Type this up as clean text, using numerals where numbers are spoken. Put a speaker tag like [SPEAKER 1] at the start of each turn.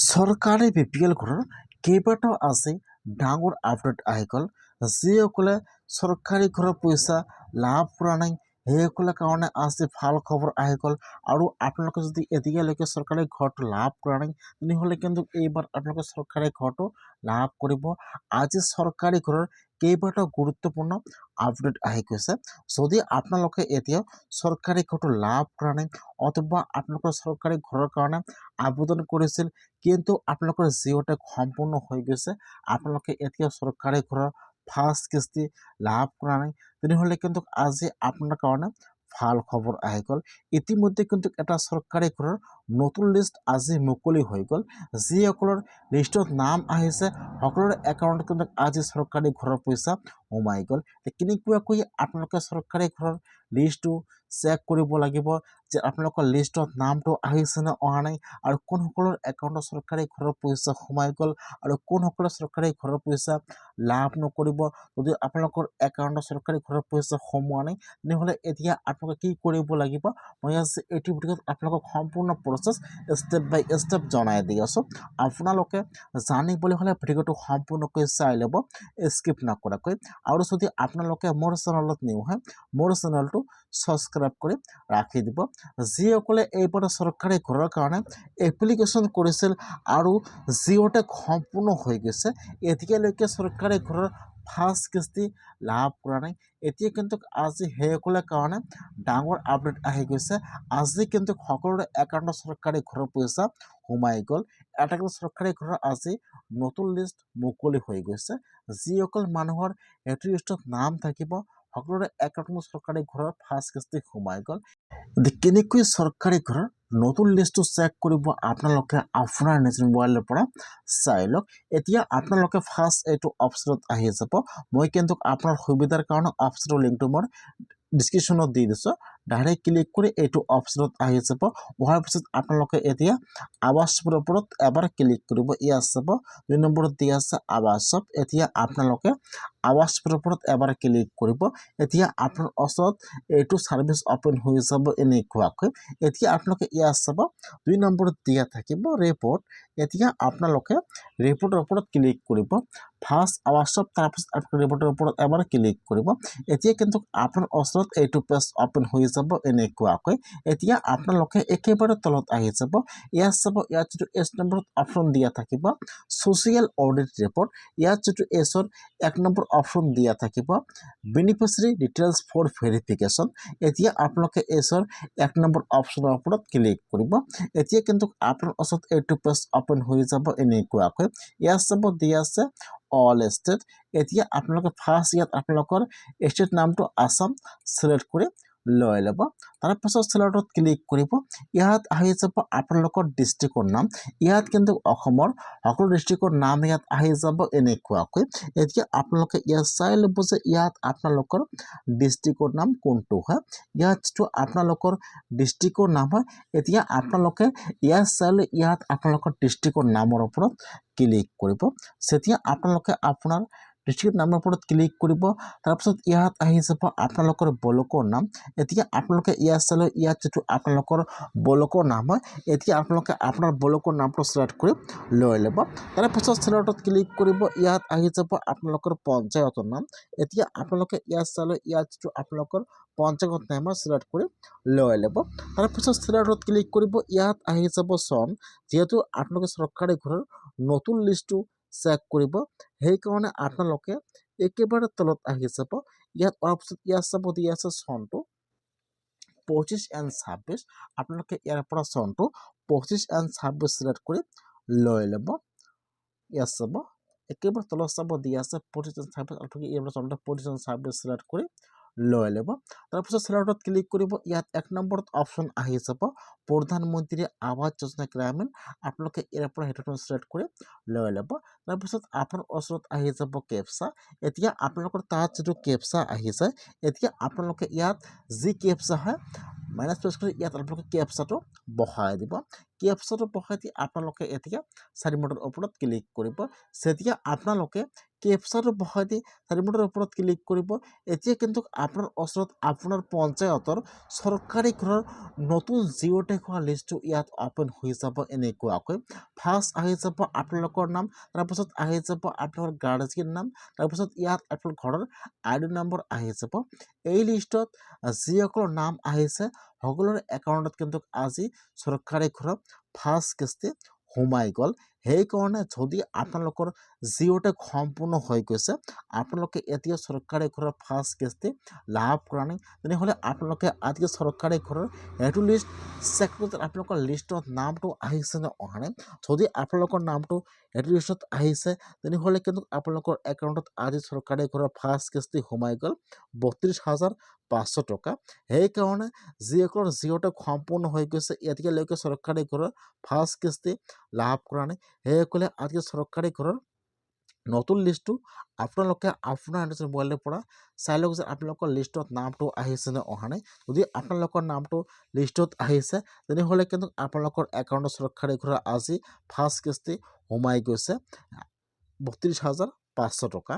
[SPEAKER 1] চৰকাৰী BPL ঘৰৰ কেইবাটাও আজি ডাঙৰ আপডেট আহি গ'ল। যিসকলে চৰকাৰী ঘৰৰ পইচা লাভ কৰা নাই সেইসকলৰ কাৰণে আজি ভাল খবৰ আহি গ'ল। আৰু আপোনালোকে যদি এতিয়ালৈকে চৰকাৰী ঘৰটো লাভ কৰা নাই তেনেহ'লে কিন্তু এইবাৰ আপোনালোকে চৰকাৰী ঘৰটো লাভ কৰিব। আজি চৰকাৰী ঘৰৰ কেইবাটাও গুৰুত্বপূৰ্ণ আপডেট আহি গৈছে। যদি আপোনালোকে এতিয়াও চৰকাৰী ঘৰটো লাভ কৰা নাই অথবা আপোনালোকৰ চৰকাৰী ঘৰৰ কাৰণে আবেদন কৰিছিল কিন্তু আপোনালোকৰ জিঅ'টেক সম্পূৰ্ণ হৈ গৈছে, আপোনালোকে এতিয়া চৰকাৰী ঘৰৰ ফাৰ্ষ্ট কিস্তি লাভ কৰা নাই তেনেহ'লে কিন্তু আজি আপোনাৰ কাৰণে ভাল খবৰ আহি গ'ল। ইতিমধ্যে কিন্তু এটা চৰকাৰী ঘৰৰ নতুন লিষ্ট আজি মুকলি হৈ গ'ল। যিসকলৰ লিষ্টত নাম আহিছে সকলোৰে একাউণ্টত কিন্তু আজি চৰকাৰী ঘৰৰ পইচা সোমাই গ'ল। কেনেকুৱাকৈ আপোনালোকে চৰকাৰী ঘৰৰ লিষ্টটো চেক কৰিব লাগিব যে আপোনালোকৰ লিষ্টত নামটো আহিছে নে অহা নাই, আৰু কোনসকলৰ একাউণ্টত চৰকাৰী ঘৰৰ পইচা সোমাই গ'ল আৰু কোনসকলে চৰকাৰী ঘৰৰ পইচা লাভ নকৰিব। যদি আপোনালোকৰ একাউণ্টত চৰকাৰী ঘৰৰ পইচা সোমোৱা নাই তেনেহ'লে এতিয়া আপোনালোকে কি কৰিব লাগিব, মই আজি এইটো ভিডিঅ'ত আপোনালোকক সম্পূৰ্ণ প্ৰচেছ ষ্টেপ বাই ষ্টেপ জনাই দি আছোঁ। আপোনালোকে জানিবলৈ হ'লে ভিডিঅ'টো সম্পূৰ্ণকৈ চাই ল'ব স্কিপ নকৰাকৈ। আৰু যদি আপোনালোকে মোৰ চেনেলত নিউ হয় মোৰ চেনেলটো ছাবস্ক্ৰাইব কৰি ৰাখি দিব। যিসকলে এইবাৰ চৰকাৰী ঘৰৰ কাৰণে এপ্লিকেশ্যন কৰিছিল আৰু জিঅ'টেক সম্পূৰ্ণ হৈ গৈছে, এতিয়ালৈকে চৰকাৰী ঘৰৰ ফাৰ্ষ্ট কিস্তি লাভ কৰা নাই, এতিয়া কিন্তু আজি সেইসকলৰ কাৰণে ডাঙৰ আপডেট আহি গৈছে। আজি কিন্তু সকলোৰে একাউণ্টত চৰকাৰী ঘৰৰ পইচা সোমাই গ'ল। এটা কিন্তু চৰকাৰী ঘৰৰ আজি নতুন লিষ্ট মুকলি হৈ গৈছে। যিসকল মানুহৰ এইটো লিষ্টত নাম থাকিব সকলোৰে একাউণ্টত চৰকাৰী ঘৰৰ ফাৰ্ষ্ট কিস্তি সোমাই গ'ল। কেনেকৈ চৰকাৰী ঘৰৰ নতুন লিষ্টটো চেক কৰিব আপোনালোকে আপোনাৰ নিজৰ মোবাইলৰ পৰা চাই লওক। এতিয়া আপোনালোকে ফাৰ্ষ্ট এইটো অপশ্যনত আহি যাব। মই কিন্তু আপোনাৰ সুবিধাৰ কাৰণে অপশ্যনৰ লিংকটো মই ডিছক্ৰিপশ্যনত দি দিছোঁ। ডাইৰেক্ট ক্লিক কৰি এইটো অপশ্যনত আহি যাব। অহাৰ পিছত আপোনালোকে এতিয়া আৱাজৰ ওপৰত এবাৰ ক্লিক কৰিব। ইয়াত চাব 2 নম্বৰত দিয়া আছে আৱাজত। এতিয়া আপোনালোকে আৱাজৰ ওপৰত এবাৰ ক্লিক কৰিব। এতিয়া আপোনাৰ ওচৰত এইটো ছাৰ্ভিচ অপেন হৈ যাব এনেকুৱাকৈ। এতিয়া আপোনালোকে ইয়াত চাব 2 নম্বৰত দিয়া থাকিব ৰিপৰ্ট। এতিয়া আপোনালোকে ৰিপৰ্টৰ ওপৰত ক্লিক কৰিব। ফাৰ্ষ্ট আৱাজত তাৰপিছত আপোনালোকে ৰিপৰ্টৰ ওপৰত এবাৰ ক্লিক কৰিব। এতিয়া কিন্তু আপোনাৰ ওচৰত এইটো পেজ অপেন হৈ যাব এনেকুৱাকৈ। এতিয়া আপোনালোকে একেবাৰে তলত আহি যাব। ইয়াত চাব ইয়াত যিটো এছ নম্বৰত অপশ্যন দিয়া থাকিব ছ'চিয়েল অডিট ৰিপৰ্ট, ইয়াত যিটো এছৰ 1 নম্বৰ অপশ্যন দিয়া থাকিব বেনিফিচিয়াৰী ডিটেইলছ ফৰ ভেৰিফিকেশ্যন। এতিয়া আপোনালোকে এছৰ 1 নম্বৰ অপশ্যনৰ ওপৰত ক্লিক কৰিব। এতিয়া কিন্তু আপোনাৰ ওচৰত এইটো পেজ অপেন হৈ যাব এনেকুৱাকৈ। ইয়াত চাব দিয়া আছে অল ষ্টেট। এতিয়া আপোনালোকে ফাৰ্ষ্ট ইয়াত আপোনালোকৰ ষ্টেট নামটো আছাম চিলেক্ট কৰি লৈ ল'ব। তাৰপাছত চিলেক্টত ক্লিক কৰিব। ইয়াত আহি যাব আপোনালোকৰ ডিষ্ট্ৰিক্টৰ নাম। ইয়াত কিন্তু অসমৰ সকলো ডিষ্ট্ৰিক্টৰ নাম ইয়াত আহি যাব এনেকুৱাকৈ। এতিয়া আপোনালোকে ইয়াত চাই ল'ব যে ইয়াত আপোনালোকৰ ডিষ্ট্ৰিক্টৰ নাম কোনটো হয়। ইয়াত যিটো আপোনালোকৰ ডিষ্ট্ৰিক্টৰ নাম হয় এতিয়া আপোনালোকে ইয়াত চাই ইয়াত আপোনালোকৰ ডিষ্ট্ৰিক্টৰ নামৰ ওপৰত ক্লিক কৰিব। যেতিয়া আপোনালোকে আপোনাৰ ডিষ্ট্ৰিক্ট নামৰ ওপৰত ক্লিক কৰিব তাৰপিছত ইয়াত আহি যাব আপোনালোকৰ ব্লকৰ নাম। এতিয়া আপোনালোকে ইয়াত চালে ইয়াত যিটো আপোনালোকৰ ব্লকৰ নাম হয় এতিয়া আপোনালোকে আপোনাৰ ব্লকৰ নামটো চিলেক্ট কৰি লৈ ল'ব। তাৰপিছত চিলেক্টত ক্লিক কৰিব। ইয়াত আহি যাব আপোনালোকৰ পঞ্চায়তৰ নাম। এতিয়া আপোনালোকে ইয়াত চালে ইয়াত যিটো আপোনালোকৰ পঞ্চায়ত নাম চিলেক্ট কৰি লৈ ল'ব। তাৰপিছত চিলেক্টত ক্লিক কৰিব। ইয়াত আহি যাব চন, যিহেতু আপোনালোকে চৰকাৰী ঘৰৰ নতুন লিষ্টটো চেক কৰিব সেইকাৰণে আপোনালোকে একেবাৰে তলত আহি যাব। ইয়াত অপশ্যন ইয়াত চাব দিয়া আছে চনটো 25 and 26। আপোনালোকে ইয়াৰ পৰা চনটো 25 and 26 চিলেক্ট কৰি লৈ ল'ব। ইয়াত চাব একেবাৰে তলত চাব দিয়া আছে 25 and 26। আপোনালোকে ইয়াৰ পৰা চনটো 25 and 26 চিলেক্ট কৰি লৈ ল'ব। তাৰপিছত চিলেক্টত ক্লিক কৰিব। ইয়াত 1 নম্বৰত অপশ্যন আহি যাব প্ৰধানমন্ত্ৰী আৱাস যোজনা গ্ৰামীণ। আপোনালোকে ইয়াৰ পৰা সেইটো চিলেক্ট কৰি লৈ ল'ব। তাৰপিছত আপোনাৰ ওচৰত আহি যাব কেপচা। এতিয়া আপোনালোকৰ তাত যিটো কেপচা আহি যায় এতিয়া আপোনালোকে ইয়াত যি কেপচা হয় মাইনাছ প্ৰেছ কৰি ইয়াত আপোনালোকে কেপচাটো বহাই দিব। কেপচাটো বহাই দি আপোনালোকে এতিয়া 4 মিনিটৰ ওপৰত ক্লিক কৰিব। যেতিয়া আপোনালোকে কেপচাটো বহাই দি 4 মিনিটৰ ওপৰত ক্লিক কৰিব। এতিয়া কিন্তু আপোনাৰ ওচৰত আপোনাৰ পঞ্চায়তৰ চৰকাৰী ঘৰৰ নতুন জিৰ' টেগ হোৱা লিষ্টটো ইয়াত অ'পেন হৈ যাব। এনেকুৱাকৈ ফাৰ্ষ্ট আহি যাব আপোনালোকৰ নাম, তাৰপিছত আহি যাব আপোনালোকৰ গাৰ্জিয়ান নাম, তাৰপিছত ইয়াত আপোনালোকৰ ঘৰৰ ID নম্বৰ আহি যাব। এই লিষ্টত যিসকলৰ নাম আহিছে সকলোৰে একাউণ্টত কিন্তু আজি চৰকাৰী ঘৰৰ ফাৰ্ষ্ট কিস্তি সোমাই গ'ল। সেইকাৰণে যদি আপোনালোকৰ জিৰ' টেগ সম্পূৰ্ণ হৈ গৈছে, আপোনালোকে এতিয়া চৰকাৰী ঘৰৰ ফাৰ্ষ্ট কিস্তি লাভ কৰা নাই, তেনেহ'লে আপোনালোকে আজি চৰকাৰী ঘৰৰ এইটো লিষ্ট চেক কৰি আপোনালোকৰ লিষ্টত নামটো আহিছে নে অহা নাই। যদি আপোনালোকৰ নামটো এইটো লিষ্টত আহিছে, তেনেহ'লে কিন্তু আপোনালোকৰ একাউণ্টত আজি চৰকাৰী ঘৰৰ ফাৰ্ষ্ট কিস্তি সোমাই গ'ল 32,500 টকা। সেইকাৰণে যিসকলৰ জিৰ' টেগ সম্পূৰ্ণ হৈ গৈছে, এতিয়ালৈকে চৰকাৰী ঘৰৰ ফাৰ্ষ্ট কিস্তি লাভ কৰা নাই, সেইসকলে আজি চৰকাৰী ঘৰৰ নতুন লিষ্টটো আপোনালোকে আপোনাৰ নিজৰ মোবাইলৰ পৰা চাই লওক যে আপোনালোকৰ লিষ্টত নামটো আহিছে নে অহা নাই। যদি আপোনালোকৰ নামটো লিষ্টত আহিছে, তেনেহ'লে কিন্তু আপোনালোকৰ একাউণ্টত চৰকাৰী ঘৰৰ আজি ফাৰ্ষ্ট কিস্তি সোমাই গৈছে 32,500 টকা।